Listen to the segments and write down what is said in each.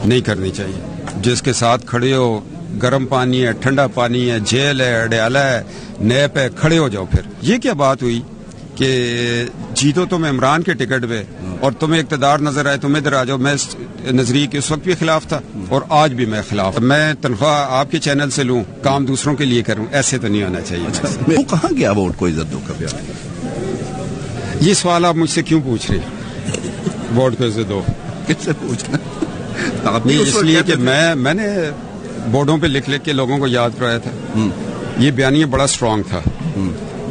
نہیں کرنی چاہیے. جس کے ساتھ کھڑے ہو، گرم پانی ہے، ٹھنڈا پانی ہے، جیل ہے، اڈیالہ ہے، نیب ہے، کھڑے ہو جاؤ. پھر یہ کیا بات ہوئی کہ جیتو تم عمران کے ٹکٹ پہ اور تمہیں اقتدار نظر آئے تم ادھر آ جاؤ. میں اس نظریے کے اس وقت بھی خلاف تھا اور آج بھی میں خلاف. میں تنخواہ آپ کے چینل سے لوں، کام دوسروں کے لیے کروں، ایسے تو نہیں ہونا چاہیے. وہ کہاں گیا ووٹ کو عزت دو کا بیان؟ یہ سوال آپ مجھ سے کیوں پوچھ رہے ہیں؟ ووٹ کو عزت دو کس سے پوچھنا؟ اس لیے کہ میں نے بورڈوں پہ لکھ کے لوگوں کو یاد کرایا تھا. یہ بیانیہ بڑا اسٹرانگ تھا،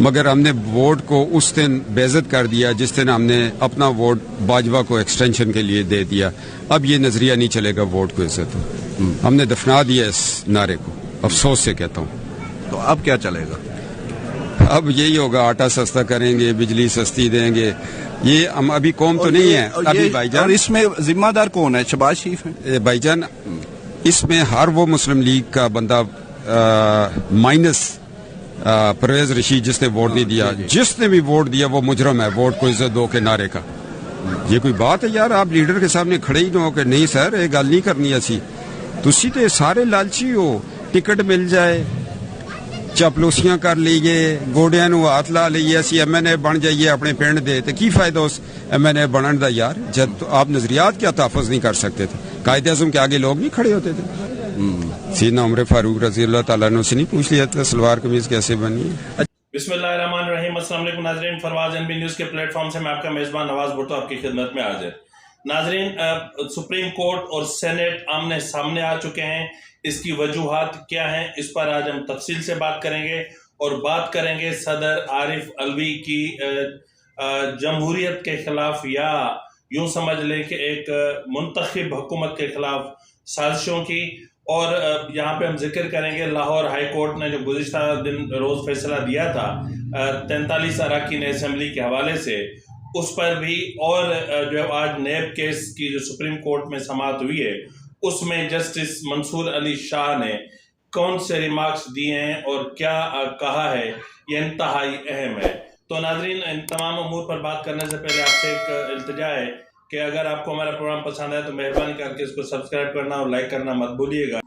مگر ہم نے ووٹ کو اس دن بے عزت کر دیا جس دن ہم نے اپنا ووٹ باجوہ کو ایکسٹینشن کے لیے دے دیا. اب یہ نظریہ نہیں چلے گا ووٹ کو عزت ہو. ہم نے دفنا دیا اس نعرے کو، افسوس سے کہتا ہوں. تو اب کیا چلے گا؟ اب یہی ہوگا، آٹا سستا کریں گے، بجلی سستی دیں گے. یہ ہم ابھی قوم تو نہیں ہے ابھی بھائی جان. اور اس میں ذمہ دار کون ہے؟ شہباز شریف ہیں بھائی جان. اس میں ہر وہ مسلم لیگ کا بندہ مائنس پرویز رشید جس نے ووٹ نہیں دیا، جس نے بھی ووٹ دیا وہ مجرم ہے ووٹ کو عزت دو کے نعرے کا. یہ کوئی بات ہے یار؟ آپ لیڈر کے سامنے کھڑے ہی نہ ہو کہ نہیں سر یہ گل نہیں کرنی اسی. تسی تو سارے لالچی ہو، ٹکٹ مل جائے چاپلوسیاں کر لیے، گوڑیاں نو ہاتھ لا لیے، اسی ایم این اے بن جائیے اپنے پنڈ دے. تو کی فائدہ اس ایم این اے بنن دا یار جب آپ نظریات کیا تحفظ نہیں کر سکتے تھے؟ قائد اعظم کے آگے لوگ نہیں کھڑے ہوتے تھے؟ سیدنا عمر فاروق رضی اللہ تعالیٰ عنہ سے نہیں پوچھ لیا تھا سلوار قمیض کیسے بنی ہے؟ بسم اللہ الرحمن الرحیم. السلام علیکم ناظرین. فرواز این بی نیوز کے پلیٹ فارم سے میں آپ کا میزبان نواز بھٹو آپ کی خدمت میں حاضر. ناظرین، سپریم کورٹ اور سینٹ آمنے سامنے آ چکے ہیں. اس کی وجوہات کیا ہیں اس پر آج ہم تفصیل سے بات کریں گے، اور بات کریں گے صدر عارف علوی کی جمہوریت کے خلاف، یا یوں سمجھ لیں کہ ایک منتخب حکومت کے خلاف سازشوں کی. اور یہاں پہ ہم ذکر کریں گے لاہور ہائی کورٹ نے جو گزشتہ دن روز فیصلہ دیا تھا 43 اراکین اسمبلی کے حوالے سے، اس پر بھی. اور جو آج نیب کیس کی جو سپریم کورٹ میں سماعت ہوئی ہے اس میں جسٹس منصور علی شاہ نے کون سے ریمارکس دیے ہیں اور کیا کہا ہے، یہ انتہائی اہم ہے. تو ناظرین، ان تمام امور پر بات کرنے سے پہلے آپ سے ایک التجا ہے کہ اگر آپ کو ہمارا پروگرام پسند ہے تو مہربانی کر کے اس کو سبسکرائب کرنا اور لائک کرنا مت بھولیے گا،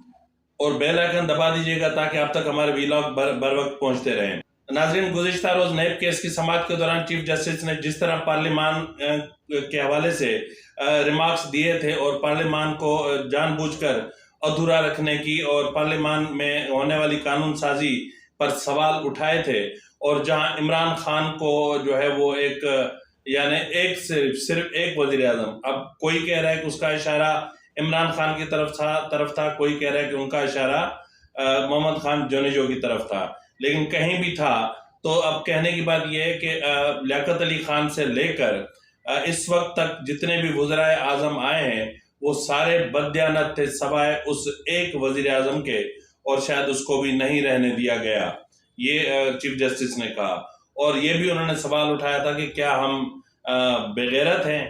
اور بیل آئیکن دبا دیجیے گا تاکہ آپ تک ہمارے ویلاگ بر وقت پہنچتے رہیں. ناظرین، گزشتہ روز نیب کیس کی سماعت کے دوران چیف جسٹس نے جس طرح پارلیمان کے حوالے سے ریمارکس دیے تھے اور پارلیمان کو جان بوجھ کر ادھورا رکھنے کی اور پارلیمان میں ہونے والی قانون سازی پر سوال اٹھائے تھے، اور جہاں عمران خان کو جو ہے وہ ایک یعنی صرف ایک وزیر اعظم، اب کوئی کہہ رہا ہے کہ اس کا اشارہ عمران خان کی طرف تھا، کوئی کہہ رہا ہے کہ ان کا اشارہ محمد خان جونیجو کی طرف تھا، لیکن کہیں بھی تھا. تو اب کہنے کی بات یہ ہے کہ لیاقت علی خان سے لے کر اس وقت تک جتنے بھی وزرائے اعظم آئے ہیں وہ سارے بددیانت تھے سوائے اس ایک وزیر اعظم کے، اور شاید اس کو بھی نہیں رہنے دیا گیا، یہ چیف جسٹس نے کہا. اور یہ بھی انہوں نے سوال اٹھایا تھا کہ کیا ہم بغیرت ہیں؟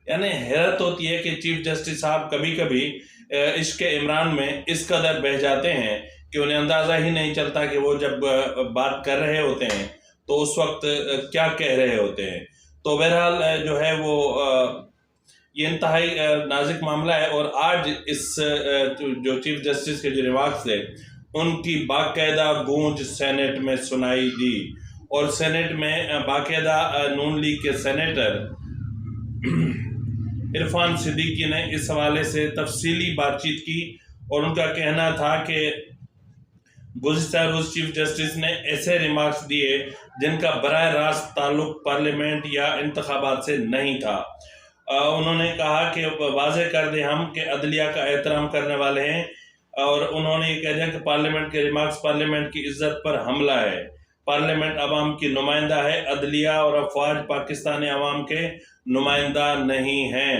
یعنی حیرت ہوتی ہے کہ چیف جسٹس صاحب کبھی کبھی عشق عمران میں اس قدر بہہ جاتے ہیں کہ انہیں اندازہ ہی نہیں چلتا کہ وہ جب بات کر رہے ہوتے ہیں تو اس وقت کیا کہہ رہے ہوتے ہیں. تو بہرحال جو ہے وہ یہ انتہائی نازک معاملہ ہے، اور آج اس جو چیف جسٹس کے جو ریمارکس تھے ان کی باقاعدہ گونج سینٹ میں سنائی دی، اور سینٹ میں باقاعدہ نون لیگ کے سینیٹر عرفان صدیقی نے اس حوالے سے تفصیلی بات چیت کی، اور ان کا کہنا تھا کہ گزشتہ روز چیف جسٹس نے ایسے ریمارکس دیے جن کا براہ راست تعلق پارلیمنٹ یا انتخابات سے نہیں تھا. انہوں نے کہا کہ واضح کر دیں ہم کہ عدلیہ کا احترام کرنے والے ہیں، اور انہوں نے یہ کہہ دیا کہ پارلیمنٹ کے ریمارکس پارلیمنٹ کی عزت پر حملہ ہے. پارلیمنٹ عوام کی نمائندہ ہے، عدلیہ اور افواج پاکستانی عوام کے نمائندہ نہیں ہیں.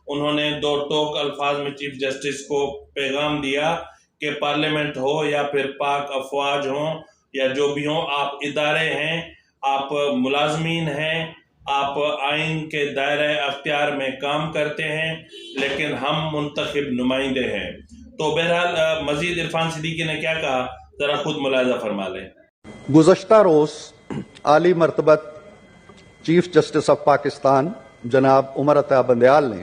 انہوں نے دو ٹوک الفاظ میں چیف جسٹس کو پیغام دیا کہ پارلیمنٹ ہو یا پھر پاک افواج ہوں یا جو بھی ہوں، آپ ادارے ہیں، آپ ملازمین ہیں، آپ آئین کے دائرہ اختیار میں کام کرتے ہیں، لیکن ہم منتخب نمائندے ہیں. تو بہرحال مزید عرفان صدیقی نے کیا کہا ذرا خود ملاحظہ فرما لیں. گزشتہ روز عالی مرتبت چیف جسٹس آف پاکستان جناب عمر عطا بندیال نے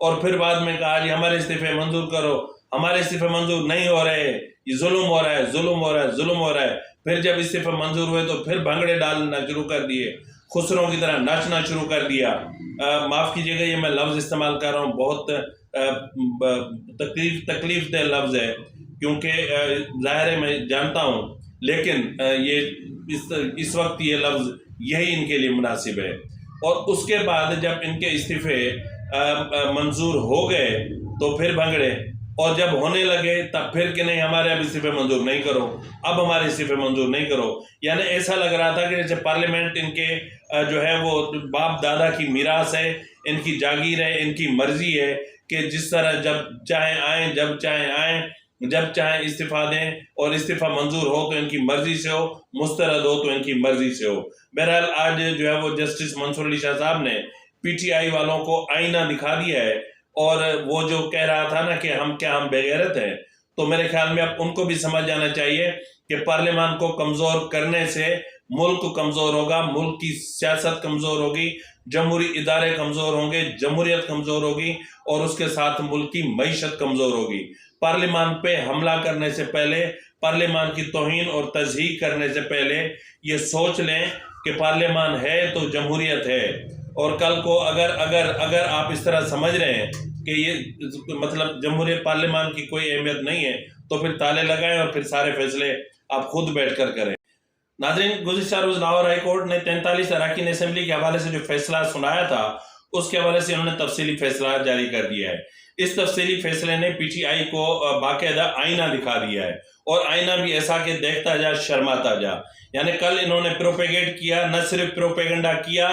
اور پھر بعد میں کہا جی ہمارے استعفے منظور کرو، ہمارے استعفے منظور نہیں ہو رہے، یہ ظلم ہو رہا ہے، ظلم ہو رہا ہے، ظلم ہو رہا ہے۔ پھر جب استعفے منظور ہوئے تو پھر بھنگڑے ڈالنا شروع کر دیے، خسروں کی طرح ناچنا شروع کر دیا۔ معاف کیجیے گا یہ میں لفظ استعمال کر رہا ہوں، بہت تکلیف دہ لفظ ہے، کیونکہ ظاہر ہے میں جانتا ہوں، لیکن یہ اس وقت یہ لفظ یہی ان کے لیے مناسب ہے۔ اور اس کے بعد جب ان کے استعفے منظور ہو گئے تو پھر بھنگڑے، اور جب ہونے لگے تب پھر کہ نہیں ہمارے اب استعفے منظور نہیں کرو، اب ہمارے استعفے منظور نہیں کرو۔ یعنی ایسا لگ رہا تھا کہ جیسے پارلیمنٹ ان کے جو ہے وہ باپ دادا کی میراث ہے، ان کی جاگیر ہے، ان کی مرضی ہے کہ جس طرح جب چاہیں آئیں، جب چاہیں آئیں، جب چاہیں استعفیٰ دیں، اور استعفیٰ منظور ہو تو ان کی مرضی سے ہو، مسترد ہو تو ان کی مرضی سے ہو۔ بہرحال آج جو ہے وہ جسٹس منصور علی شاہ صاحب نے پی ٹی آئی والوں کو آئینہ دکھا دیا ہے، اور وہ جو کہہ رہا تھا نا کہ ہم بے غیرت ہیں، تو میرے خیال میں اب ان کو بھی سمجھ جانا چاہیے کہ پارلیمان کو کمزور کرنے سے ملک کمزور ہوگا، ملک کی سیاست کمزور ہوگی، جمہوری ادارے کمزور ہوں گے، جمہوریت کمزور ہوگی، اور اس کے ساتھ ملک کی معیشت کمزور ہوگی۔ پارلیمان پہ حملہ کرنے سے پہلے، پارلیمان کی توہین اور تضحیک کرنے سے پہلے یہ سوچ لیں کہ پارلیمان ہے تو جمہوریت ہے، اور کل کو اگر آپ اس طرح سمجھ رہے ہیں کہ یہ مطلب جمہوریت پارلیمان کی کوئی اہمیت نہیں ہے، تو پھر تالے لگائیں اور پھر سارے فیصلے آپ خود بیٹھ کر کریں۔ ناظرین، گزشتہ روز لاہور ہائی کورٹ نے 43 اراکین اسمبلی کے حوالے سے جو فیصلہ سنایا تھا، اس کے حوالے سے انہوں نے تفصیلی فیصلہ جاری کر دیا ہے۔ اس تفصیلی فیصلے نے پی ٹی آئی کو باقاعدہ آئینہ دکھا دیا ہے، اور آئینہ بھی ایسا کہ دیکھتا جا شرماتا جا۔ یعنی کل انہوں نے پروپیگیٹ کیا، نہ صرف پروپیگنڈا کیا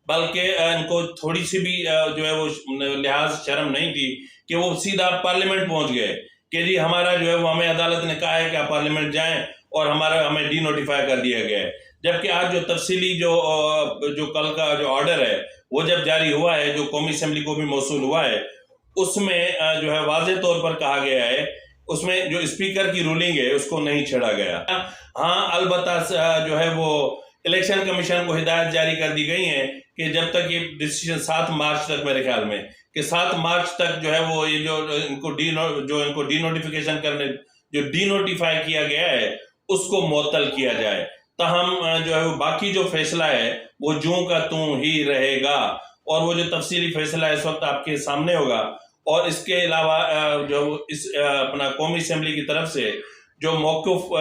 بلکہ ان کو تھوڑی سی بھی جو ہے وہ لحاظ شرم نہیں تھی کہ وہ سیدھا پارلیمنٹ پہنچ گئے کہ جی ہمارا جو ہے وہ ہمیں عدالت نے کہا ہے کہ آپ پارلیمنٹ جائیں، اور ہمیں ڈی نوٹیفائی کر دیا گیا ہے۔ جبکہ آج جو تفصیلی جو کل کا جو آرڈر ہے وہ جب جاری ہوا ہے، جو قومی اسمبلی کو بھی موصول ہوا ہے، اس میں جو ہے واضح طور پر کہا گیا ہے، اس میں جو اسپیکر کی رولنگ ہے اس کو نہیں چھیڑا گیا۔ ہاں البتہ جو ہے وہ الیکشن کمیشن کو ہدایت جاری کر دی گئی ہیں کہ جب تک یہ ڈیسیژن 7 مارچ تک، میرے خیال میں کہ 7 مارچ تک جو ہے وہ یہ جو ان کو ڈی نوٹیفیکیشن کرنے، جو ڈی نوٹیفائی کیا گیا ہے اس کو معطل کیا جائے، تاہم جو ہے وہ باقی جو فیصلہ ہے وہ جوں کا توں ہی رہے گا، اور وہ جو تفصیلی فیصلہ اس وقت آپ کے سامنے ہوگا۔ اور اس کے علاوہ جو اس اپنا قومی اسمبلی کی طرف سے جو موقف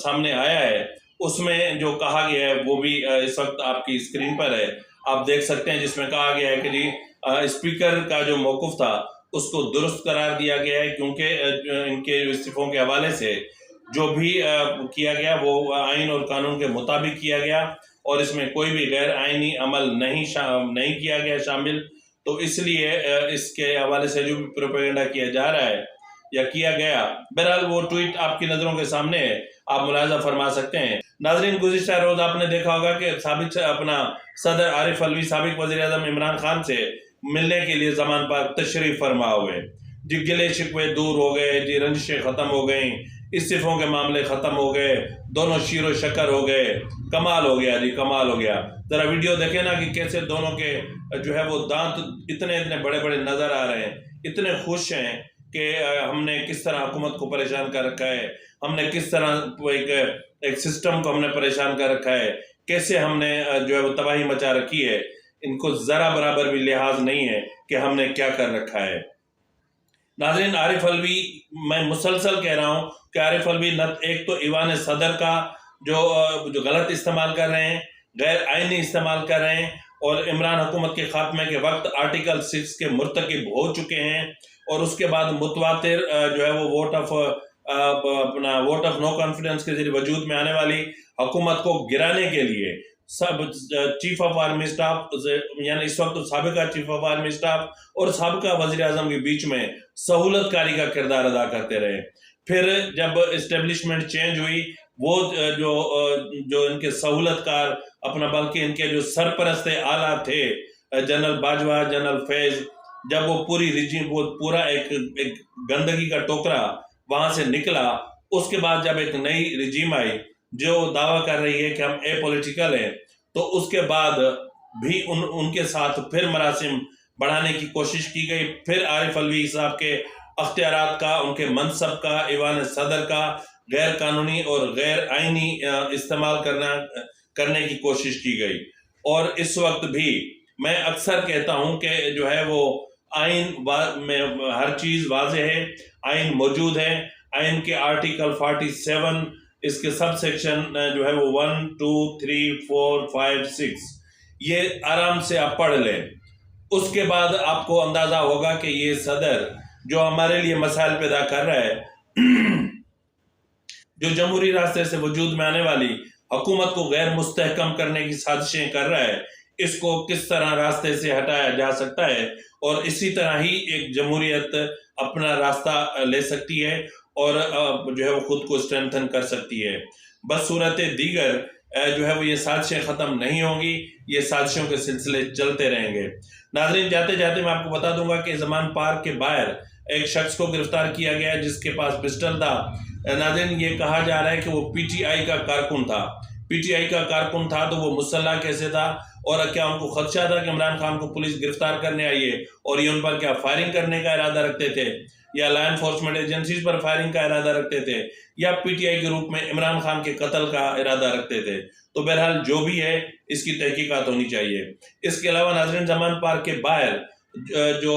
سامنے آیا ہے، اس میں جو کہا گیا ہے وہ بھی اس وقت آپ کی اسکرین پر ہے، آپ دیکھ سکتے ہیں، جس میں کہا گیا ہے کہ جی اسپیکر کا جو موقف تھا اس کو درست قرار دیا گیا ہے، کیونکہ ان کے استعفوں کے حوالے سے جو بھی کیا گیا وہ آئین اور قانون کے مطابق کیا گیا، اور اس میں کوئی بھی غیر آئینی عمل نہیں کیا گیا شامل۔ تو اس لیے اس کے حوالے سے جو بھی پروپیگنڈا کیا جا رہا ہے یا کیا گیا، بہرحال وہ ٹویٹ آپ کی نظروں کے سامنے ہے، آپ ملاحظہ فرما سکتے ہیں۔ ناظرین، گزشتہ روز آپ نے دیکھا ہوگا کہ سابق اپنا صدر عارف علوی سابق وزیر اعظم عمران خان سے ملنے کے لیے زمان پاک تشریف فرما ہوئے، جی گلے شکوے دور ہو گئے، جی رنجشیں ختم ہو گئیں، استعفوں کے معاملے ختم ہو گئے، دونوں شیر و شکر ہو گئے، کمال ہو گیا جی، کمال ہو گیا۔ ذرا ویڈیو دیکھیں نا کہ کیسے دونوں کے جو ہے وہ دانت اتنے بڑے بڑے نظر آ رہے ہیں، اتنے خوش ہیں کہ ہم نے کس طرح حکومت کو پریشان کر رکھا ہے، ہم نے کس طرح ایک سسٹم کو ہم نے پریشان کر رکھا ہے، کیسے ہم نے جو ہے وہ تباہی مچا رکھی ہے، ان کو ذرا برابر بھی لحاظ نہیں ہے کہ ہم نے کیا کر رکھا ہے۔ ناظرین، عارف علوی، میں مسلسل کہہ رہا ہوں کہ عارف علوی ایک تو ایوان صدر کا جو غلط استعمال کر رہے ہیں، غیر آئینی استعمال کر رہے ہیں، اور عمران حکومت کے خاتمے کے وقت آرٹیکل 6 کے مرتکب ہو چکے ہیں، اور اس کے بعد متواتر جو ہے وہ ووٹ آف نو کانفیڈنس کے ذریعے وجود میں آنے والی حکومت کو گرانے کے لیے سب چیف آف آرمی اسٹاف، یعنی اس وقت سابقہ چیف آف آرمی اسٹاف اور سابقہ وزیر اعظم کے بیچ میں سہولت کاری کا کردار ادا کرتے رہے۔ پھر جب اسٹیبلشمنٹ چینج ہوئی، وہ جو ان کے سہولت کار اپنا بلکہ ان کے جو سرپرست اعلیٰ تھے، جنرل باجوہ، جنرل فیض، جب وہ پورا ایک گندگی کا ٹوکرا وہاں سے نکلا، اس کے بعد جب ایک نئی رجیم آئی جو دعویٰ کر رہی ہے کہ ہم اے پولیٹیکل ہیں، تو اس کے بعد بھی ان کے ساتھ پھر مراسم بڑھانے کی کوشش کی گئی. پھر عارف علوی صاحب کے اختیارات کا، ان کے منصب کا، ایوان صدر کا غیر قانونی اور غیر آئینی استعمال کرنے کی کوشش کی گئی. اور اس وقت بھی میں اکثر کہتا ہوں کہ جو ہے وہ آئین میں ہر چیز واضح ہے، آئین موجود ہے. آئین کے آرٹیکل 47 اس کے سب سیکشن جو ہے وہ 1 2 3 4 5 6 یہ آرام سے آپ پڑھ لیں. اس کے بعد آپ کو اندازہ ہوگا کہ یہ صدر جو ہمارے لیے مسائل پیدا کر رہا ہے، جو جمہوری راستے سے وجود میں آنے والی حکومت کو غیر مستحکم کرنے کی سازشیں کر رہا ہے، اس کو کس طرح راستے سے ہٹایا جا سکتا ہے اور اسی طرح ہی ایک جمہوریت اپنا راستہ لے سکتی ہے اور جو ہے وہ خود کو اسٹرینتھن کر سکتی ہے. بس صورت دیگر جو ہے وہ یہ سازشیں ختم نہیں ہوں گی، یہ سازشوں کے سلسلے چلتے رہیں گے. ناظرین، جاتے جاتے میں آپ کو بتا دوں گا کہ زمان پارک کے باہر ایک شخص کو گرفتار کیا گیا جس کے پاس پسٹل تھا. ناظرین، یہ کہا جا رہا ہے کہ وہ پی ٹی آئی کا کارکن تھا. پی ٹی آئی کا کارکن تھا تو وہ مسلح کیسے تھا، اور کیا ان کو خدشہ تھا کہ عمران خان کو پولیس گرفتار کرنے آئی ہے اور یہ ان پر کیا فائرنگ کرنے کا ارادہ رکھتے تھے، یا لا انفورسمنٹ ایجنسیز پر فائرنگ کا ارادہ رکھتے تھے، یا پی ٹی آئی کے روپ میں عمران خان کے قتل کا ارادہ رکھتے تھے. تو بہرحال جو بھی ہے اس کی تحقیقات ہونی چاہیے. اس کے علاوہ ناظرین، زمان پارک کے باہر جو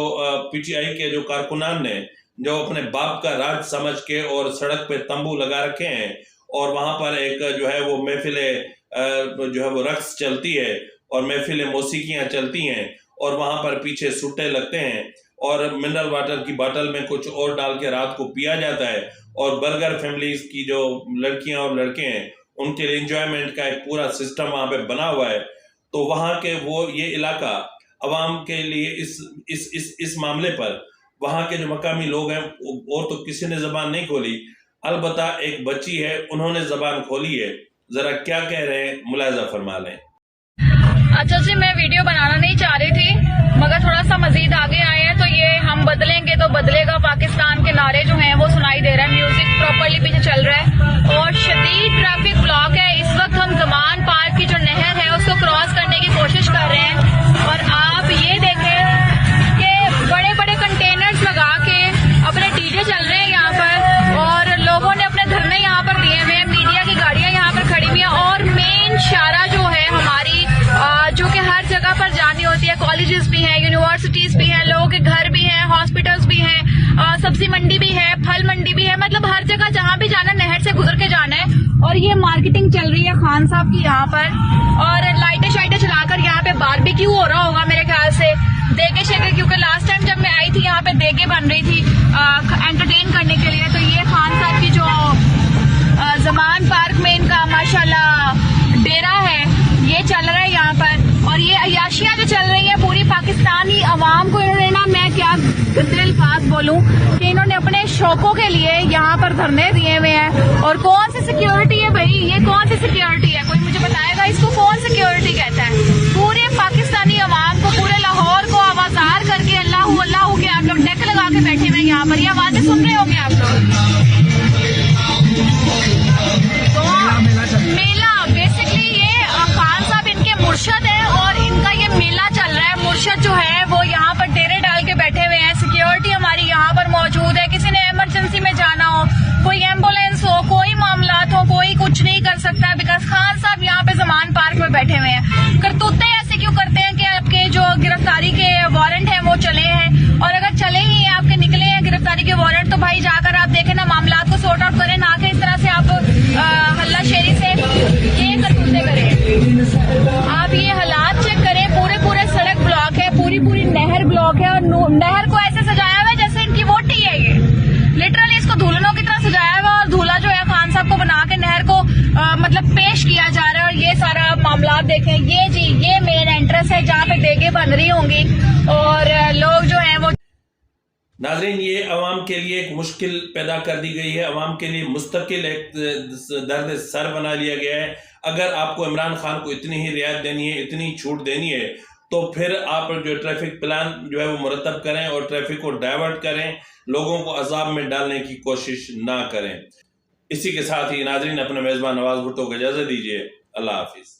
پی ٹی آئی کے جو کارکنان نے جو اپنے باپ کا راج سمجھ کے اور سڑک پہ تمبو لگا رکھے ہیں اور وہاں پر ایک جو ہے وہ محفل جو ہے وہ رقص چلتی ہے اور محفل موسیقیاں چلتی ہیں اور وہاں پر پیچھے سٹے لگتے ہیں اور منرل واٹر کی باٹل میں کچھ اور ڈال کے رات کو پیا جاتا ہے، اور برگر فیملیز کی جو لڑکیاں اور لڑکے ہیں ان کے لیے انجوائمنٹ کا ایک پورا سسٹم وہاں پہ بنا ہوا ہے. تو وہاں کے وہ یہ علاقہ عوام کے لیے اس معاملے پر وہاں کے جو مقامی لوگ ہیں، اور تو کسی نے زبان نہیں کھولی، البتہ ایک بچی ہے انہوں نے زبان کھولی ہے. ذرا کیا کہہ رہے ہیں ملاحظہ فرما لیں. اچھا جی، میں ویڈیو بنانا نہیں چاہ رہی تھی مگر تھوڑا سا مزید آگے آئے ہیں تو یہ ہم بدلیں گے تو بدلے گا پاکستان کے نعرے جو ہیں وہ سنائی دے رہا ہے. میوزک پراپرلی پیچھے چل رہا ہے اور شدید ٹریفک بلاک ہے. اس وقت ہم زمان پارک کی جو نہر ہے اس کو کراس کرنے کی کوشش کر رہے ہیں اور آپ یہ دیکھیں کہ بڑے بڑے کنٹینرز لگا کے اپنے ڈی جے چل رہے ہیں یہاں پر اور لوگوں نے اپنے دھرنے یہاں پر دیے ہوئے ہیں. میڈیا کی گاڑیاں یہاں پر کھڑی ہوئی ہیں اور مین شارع جو ہے ہماری جو کہ ہر جگہ پر جانی ہوتی ہے، کالجز بھی ہیں، یونیورسٹیز بھی ہیں، لوگوں کے گھر بھی ہیں، ہاسپٹلز بھی ہیں، سبزی منڈی بھی ہے، پھل منڈی بھی ہے، مطلب ہر جگہ جہاں بھی جانا نہر سے گزر کے جانا ہے. اور یہ مارکیٹنگ چل رہی ہے خان صاحب کی یہاں پر اور لائٹیں شائٹیں چلا کر یہاں پہ باربیکیو ہو رہا ہوگا میرے خیال سے، دیگے شیگے، کیونکہ لاسٹ ٹائم جب میں آئی تھی یہاں پہ دیگے بن رہی تھی انٹرٹین کرنے کے لیے. تو یہ خان صاحب کی جو زمان پارک میں ان کا ماشاءاللہ ڈیرا ہے یہ چل رہا ہے یہاں پر. اور یہ عیاشیاں جو چل رہی ہیں پوری پاکستانی عوام کو، انہوں نے نا، میں کیا گندے الفاظ بولوں کہ انہوں نے اپنے شوقوں کے لیے یہاں پر دھرنے دیے ہوئے ہیں. اور کون سی سیکیورٹی ہے بھائی، یہ کون سی سیکیورٹی ہے؟ کوئی مجھے بتائے گا اس کو کون سیکیورٹی کہتا ہے؟ پورے پاکستانی عوام کو، پورے لاہور کو آوازار کر کے اللہ اللہ کے آپ لوگ ڈیک لگا کے بیٹھے ہوئے یہاں پر. یہ آوازیں سن رہے ہوں گے آپ لوگ. میلہ بیسکلی یہ خان صاحب ان کے مرشد ہے اور ان کا یہ میلہ چل رہا ہے. مرشد جو ہے وہ یہاں پر ڈیرے ڈال کے بیٹھے ہوئے ہیں. سیکیورٹی ہماری یہاں پر موجود ہے. کسی نے ایمرجنسی میں جانا ہو، کوئی ایمبولینس ہو، کوئی معاملات ہو، کوئی کچھ نہیں کر سکتا ہے بیکاز خان صاحب یہاں پہ زمان پارک میں بیٹھے ہوئے ہیں. کرتوتے ایسے کیوں کرتے ہیں کہ آپ کے جو گرفتاری کے وارنٹ ہیں وہ چلے ہیں، اور اگر چلے ہی ہیں آپ کے نکلے ہیں گرفتاری کے وارنٹ تو بھائی جا کر آپ دیکھیں نا معاملات کو سورٹ آؤٹ کریں، نہ کہ اس طرح سے آپ ہلہ شیری سے یہ کرتوتے کریں. آپ یہ حالات چیک کریں، پورے سڑک بلاک ہے، پوری نہر بلاک ہے اور نہر کو ایسے سجایا ہوا ہے جیسے ان کی ووٹی ہے. یہ لٹرلی اس کو دھولنوں کی طرح سجایا ہوا اور دھولا جو ہے خان صاحب کو بنا کے نہر کو مطلب پیش کیا جا رہا ہے. اور یہ سارا معاملات دیکھیں، یہ جی یہ مین انٹرنس ہے جہاں پہ دیگیں بن رہی ہوں گی اور لوگ جو ہیں وہ. ناظرین، یہ عوام کے لیے ایک مشکل پیدا کر دی گئی ہے، عوام کے لیے مستقل ایک درد سر بنا لیا گیا ہے. اگر آپ کو عمران خان کو اتنی ہی رعایت دینی ہے، اتنی چھوٹ دینی ہے تو پھر آپ جو ٹریفک پلان جو ہے وہ مرتب کریں اور ٹریفک کو ڈائیورٹ کریں، لوگوں کو عذاب میں ڈالنے کی کوشش نہ کریں. اسی کے ساتھ ہی ناظرین اپنے میزبان نواز بھٹو کو اجازت دیجیے. اللہ حافظ.